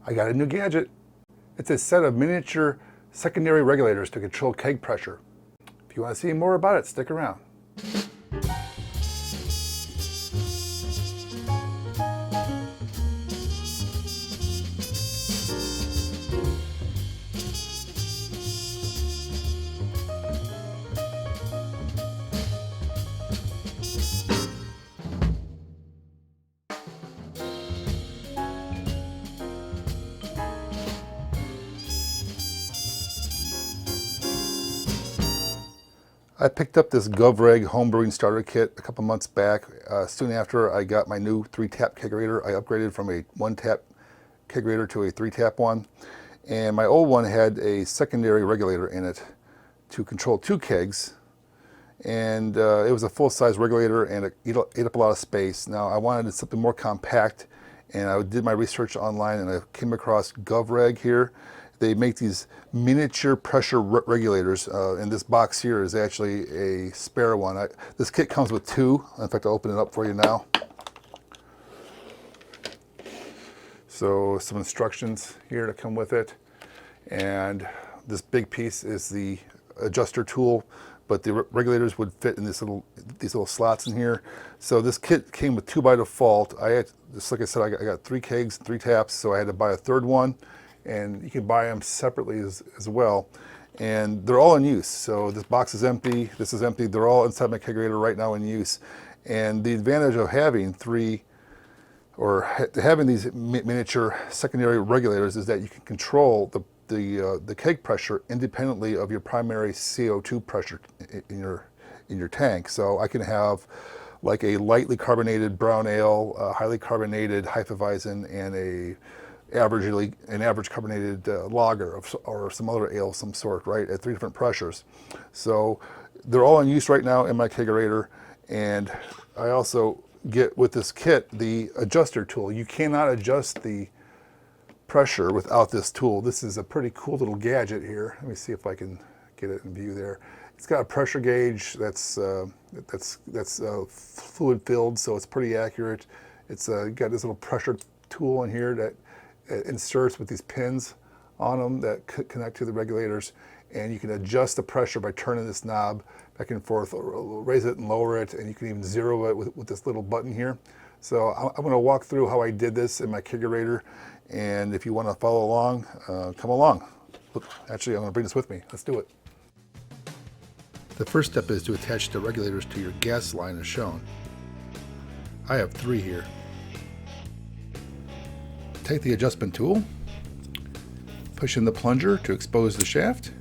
I got a new gadget. It's a set of miniature secondary regulators to control keg pressure. If you want to see more about it, stick around. I picked up this Gov Reg homebrewing starter kit a couple months back. Soon after I got my new 3-tap kegerator. I upgraded from a 1-tap kegerator to a 3-tap one. And my old one had a secondary regulator in it to control 2 kegs. And it was a full-size regulator and it ate up a lot of space. Now I wanted something more compact, and I did my research online and I came across Gov Reg here. They make these miniature pressure regulators, and this box here is actually a spare one. This kit comes with 2. In fact, I'll open it up for you now. So some instructions here to come with it, and this big piece is the adjuster tool, but the regulators would fit in these little slots in here. So this kit came with 2 by default. Just like I said, I got 3 kegs, 3 taps, so I had to buy a 3rd one. And you can buy them separately as well. And they're all in use. So this box is empty, this is empty. They're all inside my kegerator right now in use. And the advantage of having having these miniature secondary regulators is that you can control the keg pressure independently of your primary CO2 pressure in your tank. So I can have like a lightly carbonated brown ale, highly carbonated Hefeweizen, and an average carbonated lager or some other ale of some sort, right, at 3 different pressures. So they're all in use right now in my kegerator. And I also get with this kit the adjuster tool. You cannot adjust the pressure without this tool. This is a pretty cool little gadget here. Let me see if I can get it in view there. It's got a pressure gauge that's fluid filled, so it's pretty accurate. It's got this little pressure tool in here that inserts with these pins on them that connect to the regulators, and you can adjust the pressure by turning this knob back and forth, or raise it and lower it, and you can even zero it with this little button here. So I'm going to walk through how I did this in my kegerator, and if you want to follow along, come along. Actually, I'm going to bring this with me. Let's do it. The first step is to attach the regulators to your gas line as shown. I have 3 here. Take the adjustment tool, push in the plunger to expose the shaft,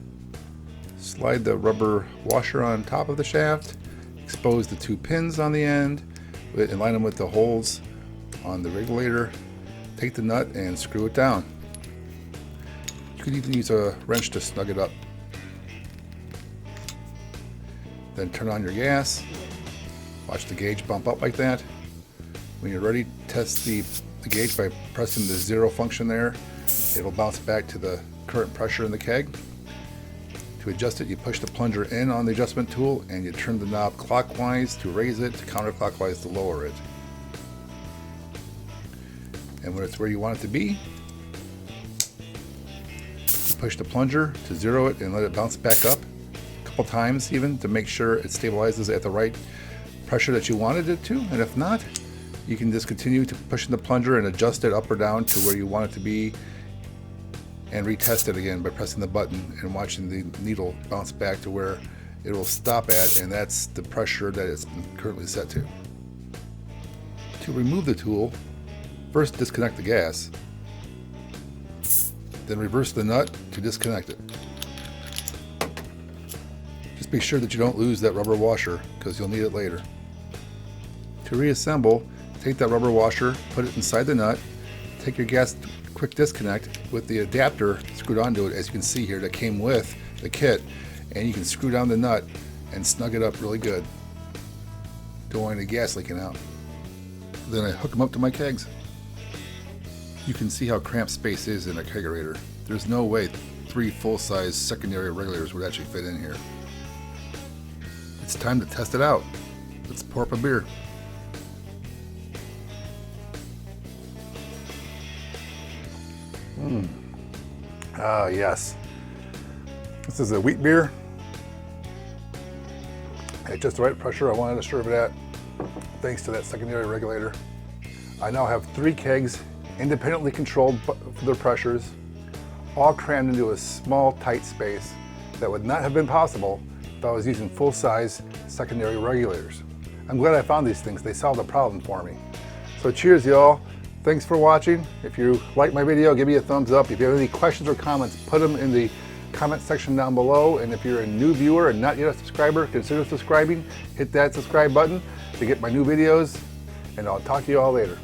slide the rubber washer on top of the shaft, expose the 2 pins on the end, and line them with the holes on the regulator. Take the nut and screw it down. You could even use a wrench to snug it up. Then turn on your gas. Watch the gauge bump up like that. When you're ready, test the gauge by pressing the 0 function there. It'll bounce back to the current pressure in the keg. To adjust it, you push the plunger in on the adjustment tool and you turn the knob clockwise to raise it, counterclockwise to lower it. And when it's where you want it to be, you push the plunger to 0 it and let it bounce back up a couple times even to make sure it stabilizes at the right pressure that you wanted it to. And if not, you can just continue to push in the plunger and adjust it up or down to where you want it to be, and retest it again by pressing the button and watching the needle bounce back to where it will stop at, and that's the pressure that it's currently set to. To remove the tool, first disconnect the gas, then reverse the nut to disconnect it. Just be sure that you don't lose that rubber washer because you'll need it later. To reassemble, take that rubber washer, put it inside the nut, take your gas quick disconnect with the adapter screwed onto it, as you can see here, that came with the kit, and you can screw down the nut and snug it up really good. Don't want any gas leaking out. Then I hook them up to my kegs. You can see how cramped space is in a kegerator. There's no way 3 full-size secondary regulators would actually fit in here. It's time to test it out. Let's pour up a beer. Ah, yes. This is a wheat beer. At just the right pressure I wanted to serve it at, thanks to that secondary regulator. I now have 3 kegs independently controlled for their pressures, all crammed into a small, tight space that would not have been possible if I was using full-size secondary regulators. I'm glad I found these things. They solved a problem for me. So cheers, y'all. Thanks for watching. If you like my video, give me a thumbs up. If you have any questions or comments, put them in the comment section down below. And if you're a new viewer and not yet a subscriber, consider subscribing. Hit that subscribe button to get my new videos. And I'll talk to you all later.